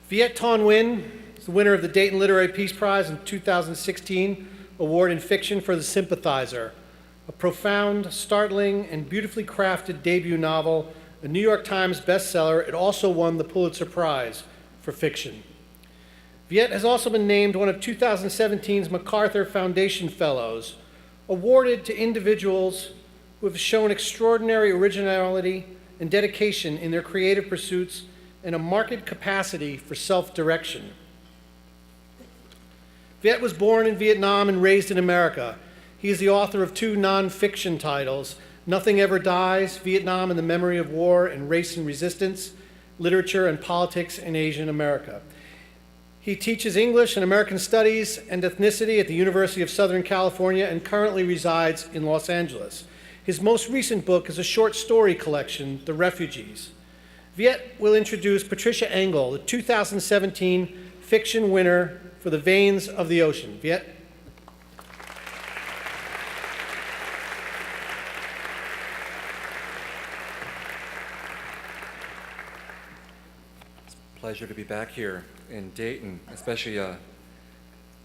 Viet Thanh Nguyen is the winner of the Dayton Literary Peace Prize in 2016 award in fiction for The Sympathizer, a profound, startling, and beautifully crafted debut novel, a New York Times bestseller. It also won the Pulitzer Prize for fiction. Viet has also been named one of 2017's MacArthur Foundation Fellows, awarded to individuals who have shown extraordinary originality and dedication in their creative pursuits and a marked capacity for self-direction. Viet was born in Vietnam and raised in America. He is the author of two nonfiction titles, Nothing Ever Dies, Vietnam and the Memory of War and Race and Resistance, Literature and Politics in Asian America. He teaches English and American Studies and Ethnicity at the University of Southern California and currently resides in Los Angeles. His most recent book is a short story collection, The Refugees. Viet will introduce Patricia Engel, the 2017 fiction winner for The Veins of the Ocean. Viet? It's a pleasure to be back here in Dayton, especially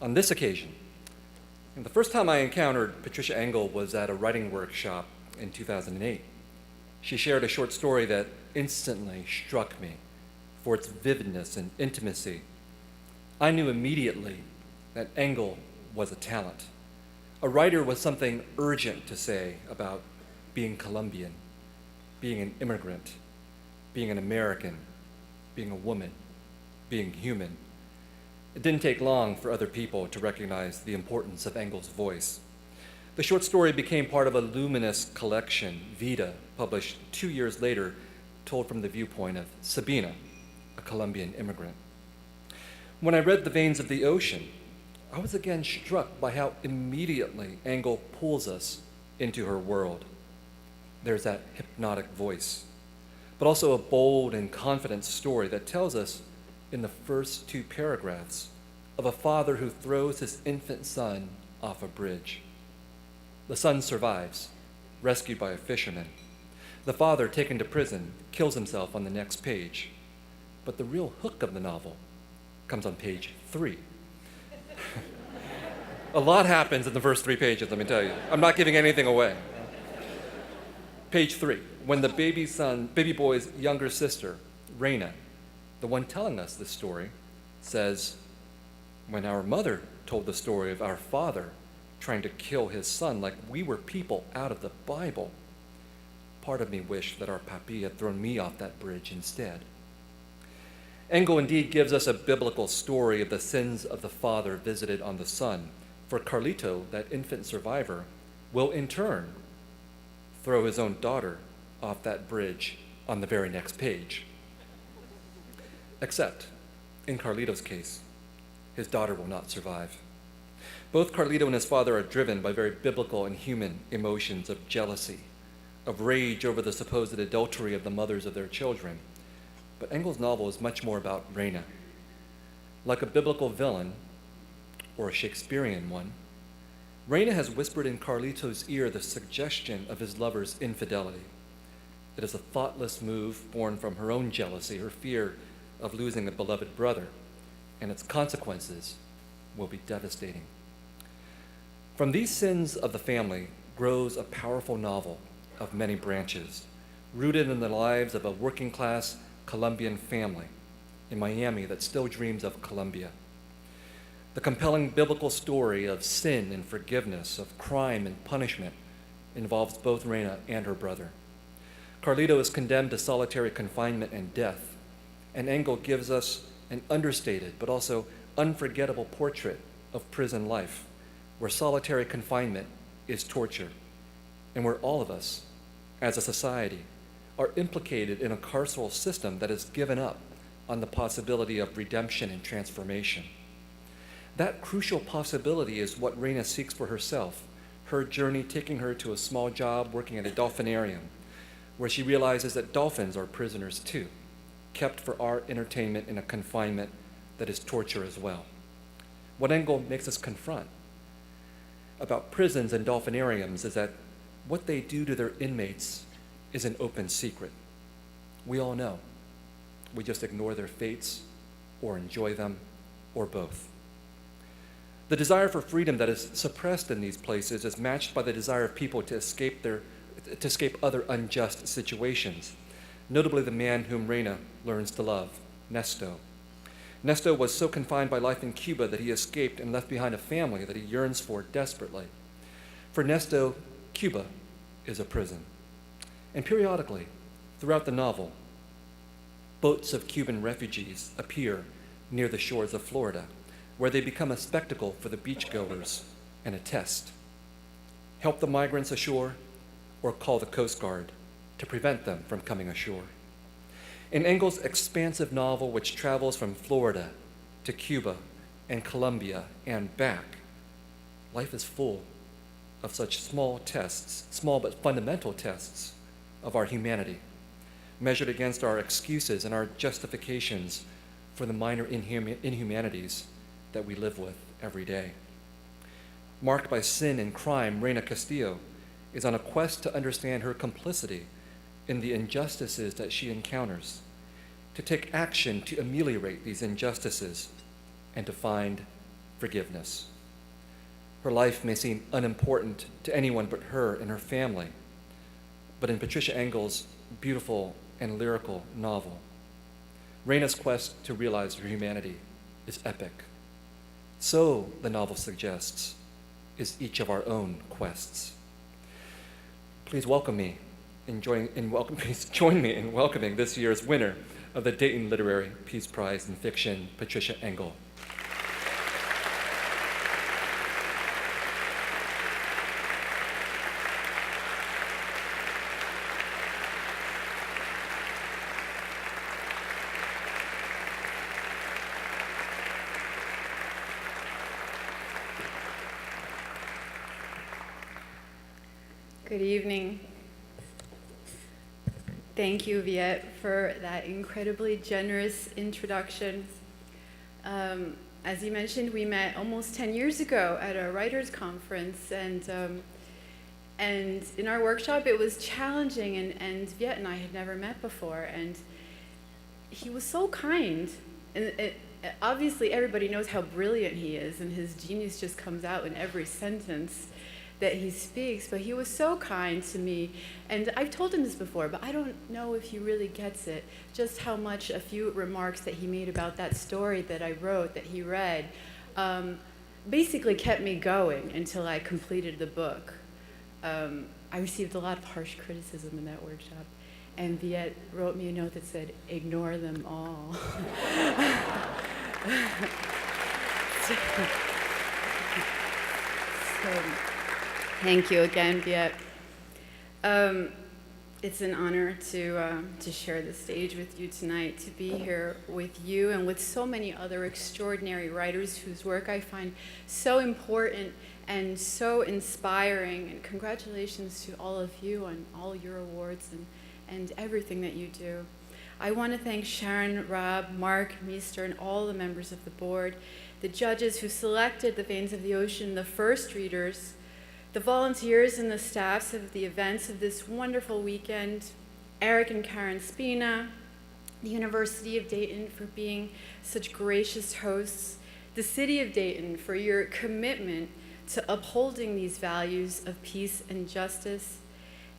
on this occasion. And the first time I encountered Patricia Engel was at a writing workshop in 2008. She shared a short story that instantly struck me for its vividness and intimacy. I knew immediately that Engel was a talent, a writer with something urgent to say about being Colombian, being an immigrant, being an American, being a woman, being human. It didn't take long for other people to recognize the importance of Engel's voice. The short story became part of a luminous collection, Vida, published 2 years later, told from the viewpoint of Sabina, a Colombian immigrant. When I read The Veins of the Ocean, I was again struck by how immediately Engel pulls us into her world. There's that hypnotic voice, but also a bold and confident story that tells us in the first 2 paragraphs of a father who throws his infant son off a bridge. The son survives, rescued by a fisherman. The father, taken to prison, kills himself on the next page. But the real hook of the novel comes on page 3. A lot happens in the first 3 pages, let me tell you. I'm not giving anything away. Page 3, when the baby boy's younger sister, Reina, the one telling us this story, says, when our mother told the story of our father trying to kill his son like we were people out of the Bible, part of me wished that our papi had thrown me off that bridge instead. Engel indeed gives us a biblical story of the sins of the father visited on the son. For Carlito, that infant survivor, will in turn throw his own daughter off that bridge on the very next page. Except, in Carlito's case, his daughter will not survive. Both Carlito and his father are driven by very biblical and human emotions of jealousy, of rage over the supposed adultery of the mothers of their children. But Engel's novel is much more about Reina. Like a biblical villain, or a Shakespearean one, Reina has whispered in Carlito's ear the suggestion of his lover's infidelity. It is a thoughtless move born from her own jealousy, her fear of losing a beloved brother, and its consequences will be devastating. From these sins of the family grows a powerful novel of many branches, rooted in the lives of a working-class Colombian family in Miami that still dreams of Colombia. The compelling biblical story of sin and forgiveness, of crime and punishment, involves both Reina and her brother. Carlito is condemned to solitary confinement and death, and Engel gives us an understated but also unforgettable portrait of prison life, where solitary confinement is torture, and where all of us, as a society, are implicated in a carceral system that has given up on the possibility of redemption and transformation. That crucial possibility is what Reina seeks for herself, her journey taking her to a small job working at a dolphinarium, where she realizes that dolphins are prisoners too, kept for our entertainment in a confinement that is torture as well. What Engel makes us confront about prisons and dolphinariums is that what they do to their inmates is an open secret. We all know. We just ignore their fates or enjoy them, or both. The desire for freedom that is suppressed in these places is matched by the desire of people to escape other unjust situations, notably the man whom Reina learns to love, Nesto. Nesto was so confined by life in Cuba that he escaped and left behind a family that he yearns for desperately. For Nesto, Cuba is a prison. And periodically, throughout the novel, boats of Cuban refugees appear near the shores of Florida, where they become a spectacle for the beachgoers and a test. Help the migrants ashore or call the Coast Guard to prevent them from coming ashore. In Engel's expansive novel, which travels from Florida to Cuba and Colombia and back, life is full of such small tests, small but fundamental tests of our humanity, measured against our excuses and our justifications for the minor inhumanities that we live with every day. Marked by sin and crime, Reina Castillo is on a quest to understand her complicity in the injustices that she encounters, to take action to ameliorate these injustices, and to find forgiveness. Her life may seem unimportant to anyone but her and her family, but in Patricia Engel's beautiful and lyrical novel, Reina's quest to realize her humanity is epic. So, the novel suggests, is each of our own quests. Please welcome me please join me in welcoming this year's winner of the Dayton Literary Peace Prize in Fiction, Patricia Engel. Good evening. Thank you, Viet, for that incredibly generous introduction. As you mentioned, we met almost 10 years ago at a writers' conference, and in our workshop it was challenging, and Viet and I had never met before, and he was so kind. And obviously everybody knows how brilliant he is, and his genius just comes out in every sentence that he speaks, but he was so kind to me. And I've told him this before, but I don't know if he really gets it, just how much a few remarks that he made about that story that I wrote, that he read, basically kept me going until I completed the book. I received a lot of harsh criticism in that workshop, and Viet wrote me a note that said, "Ignore them all." So, thank you again, Viet. It's an honor to share the stage with you tonight, to be here with you and with so many other extraordinary writers whose work I find so important and so inspiring. And congratulations to all of you on all your awards and everything that you do. I want to thank Sharon, Rob, Mark, Meester, and all the members of the board, the judges who selected The Veins of the Ocean, the first readers, the volunteers and the staffs of the events of this wonderful weekend, Eric and Karen Spina, the University of Dayton for being such gracious hosts, the City of Dayton for your commitment to upholding these values of peace and justice,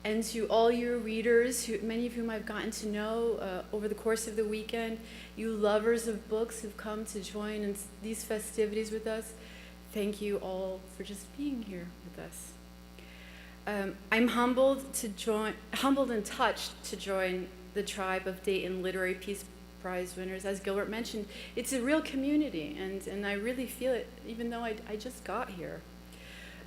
and to all your readers, many of whom I've gotten to know over the course of the weekend, you lovers of books who've come to join in these festivities with us. Thank you all for just being here with us. I'm humbled and touched to join the tribe of Dayton Literary Peace Prize winners. As Gilbert mentioned, it's a real community, and I really feel it, even though I just got here.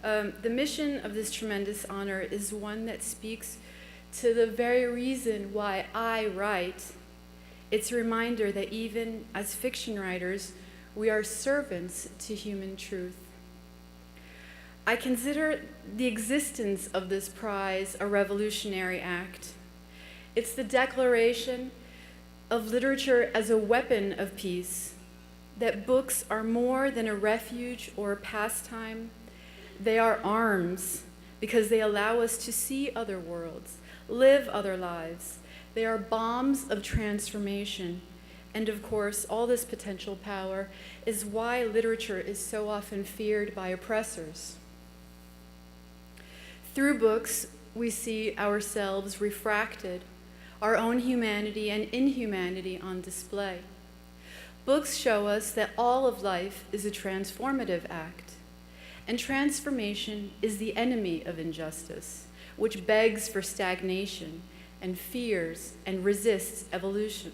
The mission of this tremendous honor is one that speaks to the very reason why I write. It's a reminder that even as fiction writers, we are servants to human truth. I consider the existence of this prize a revolutionary act. It's the declaration of literature as a weapon of peace, that books are more than a refuge or a pastime. They are arms because they allow us to see other worlds, live other lives. They are bombs of transformation, and of course, all this potential power is why literature is so often feared by oppressors. Through books, we see ourselves refracted, our own humanity and inhumanity on display. Books show us that all of life is a transformative act, and transformation is the enemy of injustice, which begs for stagnation and fears and resists evolution.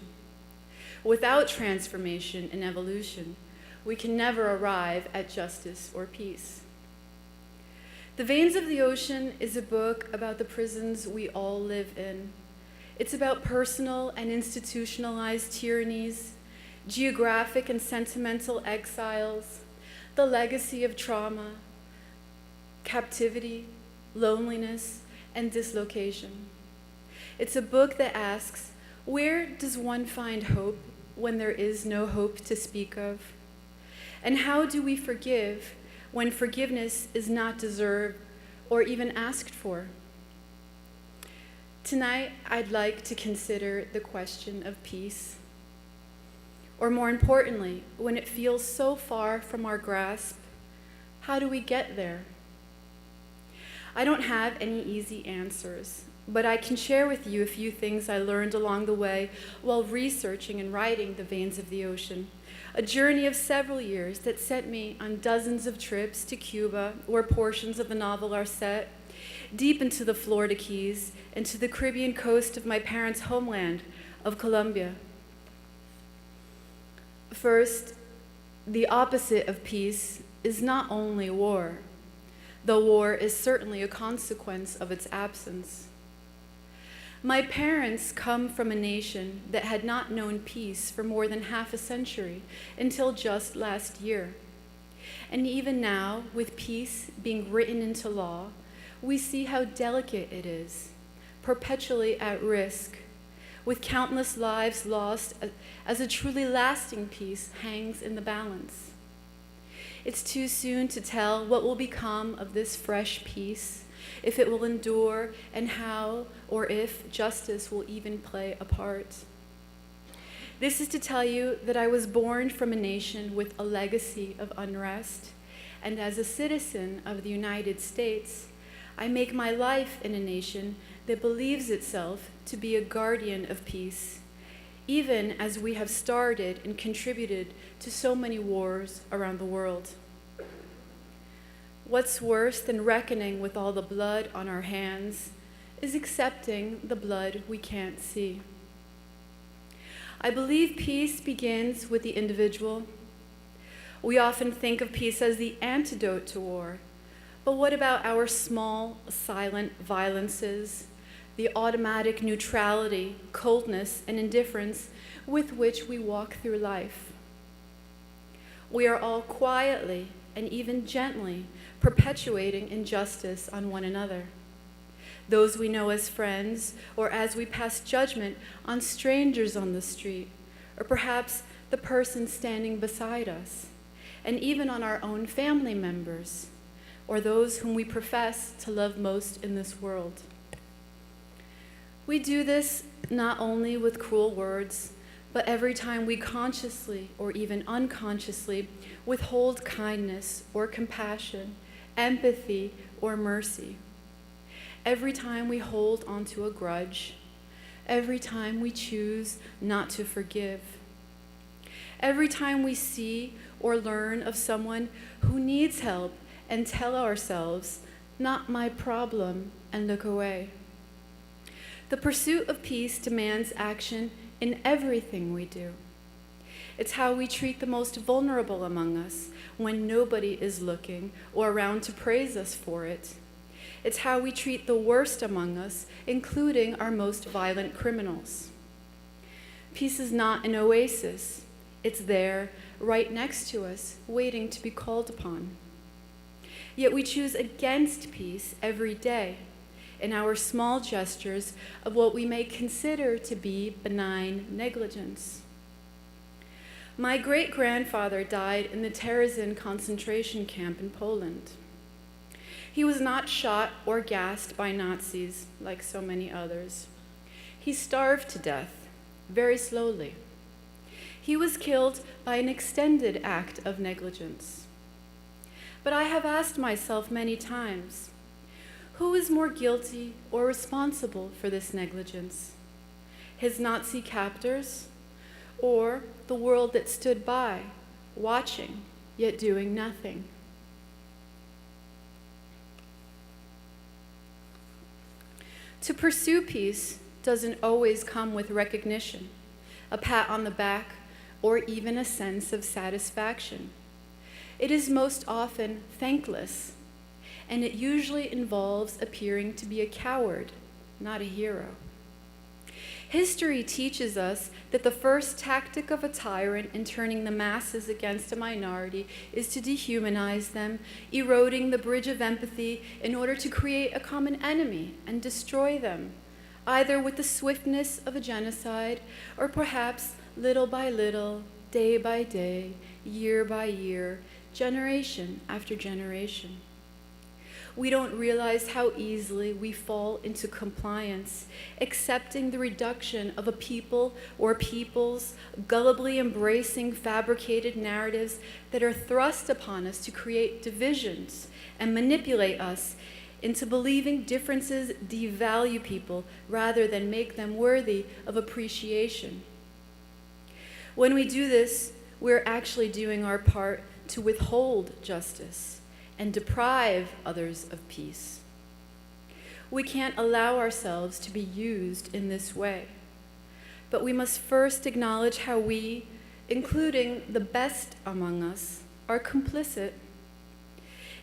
Without transformation and evolution, we can never arrive at justice or peace. The Veins of the Ocean is a book about the prisons we all live in. It's about personal and institutionalized tyrannies, geographic and sentimental exiles, the legacy of trauma, captivity, loneliness, and dislocation. It's a book that asks, where does one find hope when there is no hope to speak of? And how do we forgive when forgiveness is not deserved or even asked for? Tonight, I'd like to consider the question of peace. Or more importantly, when it feels so far from our grasp, how do we get there? I don't have any easy answers, but I can share with you a few things I learned along the way while researching and writing The Veins of the Ocean, a journey of several years that sent me on dozens of trips to Cuba, where portions of the novel are set, deep into the Florida Keys, and to the Caribbean coast of my parents' homeland of Colombia. First, the opposite of peace is not only war, though war is certainly a consequence of its absence. My parents come from a nation that had not known peace for more than half a century until just last year. And even now, with peace being written into law, we see how delicate it is, perpetually at risk, with countless lives lost as a truly lasting peace hangs in the balance. It's too soon to tell what will become of this fresh peace, if it will endure, and how or if justice will even play a part. This is to tell you that I was born from a nation with a legacy of unrest, and as a citizen of the United States, I make my life in a nation that believes itself to be a guardian of peace, even as we have started and contributed to so many wars around the world. What's worse than reckoning with all the blood on our hands is accepting the blood we can't see. I believe peace begins with the individual. We often think of peace as the antidote to war, but what about our small, silent violences, the automatic neutrality, coldness, and indifference with which we walk through life? We are all quietly and even gently perpetuating injustice on one another, those we know as friends, or as we pass judgment on strangers on the street, or perhaps the person standing beside us, and even on our own family members, or those whom we profess to love most in this world. We do this not only with cruel words, but every time we consciously or even unconsciously withhold kindness or compassion, empathy or mercy. Every time we hold onto a grudge, every time we choose not to forgive, every time we see or learn of someone who needs help and tell ourselves, "Not my problem," and look away. The pursuit of peace demands action in everything we do. It's how we treat the most vulnerable among us when nobody is looking or around to praise us for it. It's how we treat the worst among us, including our most violent criminals. Peace is not an oasis. It's there, right next to us, waiting to be called upon. Yet we choose against peace every day in our small gestures of what we may consider to be benign negligence. My great-grandfather died in the Terezin concentration camp in Poland. He was not shot or gassed by Nazis like so many others. He starved to death, very slowly. He was killed by an extended act of negligence. But I have asked myself many times, who is more guilty or responsible for this negligence? His Nazi captors, or the world that stood by, watching, yet doing nothing? To pursue peace doesn't always come with recognition, a pat on the back, or even a sense of satisfaction. It is most often thankless, and it usually involves appearing to be a coward, not a hero. History teaches us that the first tactic of a tyrant in turning the masses against a minority is to dehumanize them, eroding the bridge of empathy in order to create a common enemy and destroy them, either with the swiftness of a genocide or perhaps little by little, day by day, year by year, generation after generation. We don't realize how easily we fall into compliance, accepting the reduction of a people or peoples, gullibly embracing fabricated narratives that are thrust upon us to create divisions and manipulate us into believing differences devalue people rather than make them worthy of appreciation. When we do this, we're actually doing our part to withhold justice and deprive others of peace. We can't allow ourselves to be used in this way, but we must first acknowledge how we, including the best among us, are complicit.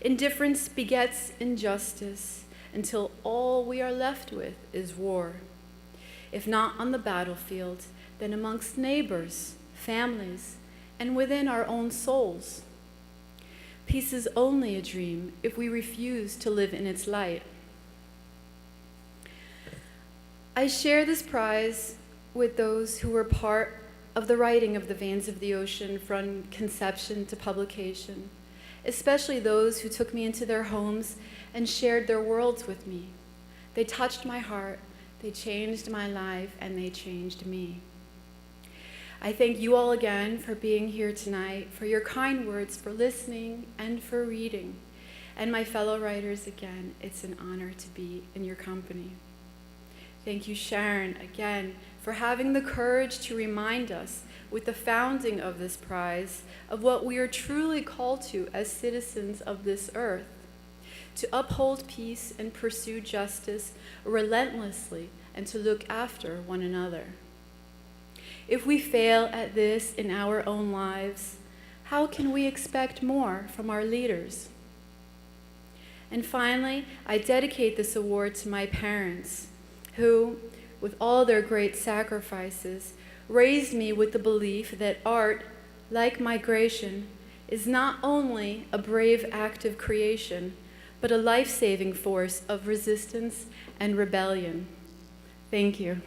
Indifference begets injustice until all we are left with is war. If not on the battlefield, then amongst neighbors, families, and within our own souls. Peace is only a dream if we refuse to live in its light. I share this prize with those who were part of the writing of The Veins of the Ocean from conception to publication, especially those who took me into their homes and shared their worlds with me. They touched my heart, they changed my life, and they changed me. I thank you all again for being here tonight, for your kind words, for listening, and for reading. And my fellow writers, again, it's an honor to be in your company. Thank you, Sharon, again, for having the courage to remind us with the founding of this prize of what we are truly called to as citizens of this earth, to uphold peace and pursue justice relentlessly and to look after one another. If we fail at this in our own lives, how can we expect more from our leaders? And finally, I dedicate this award to my parents, who, with all their great sacrifices, raised me with the belief that art, like migration, is not only a brave act of creation, but a life-saving force of resistance and rebellion. Thank you.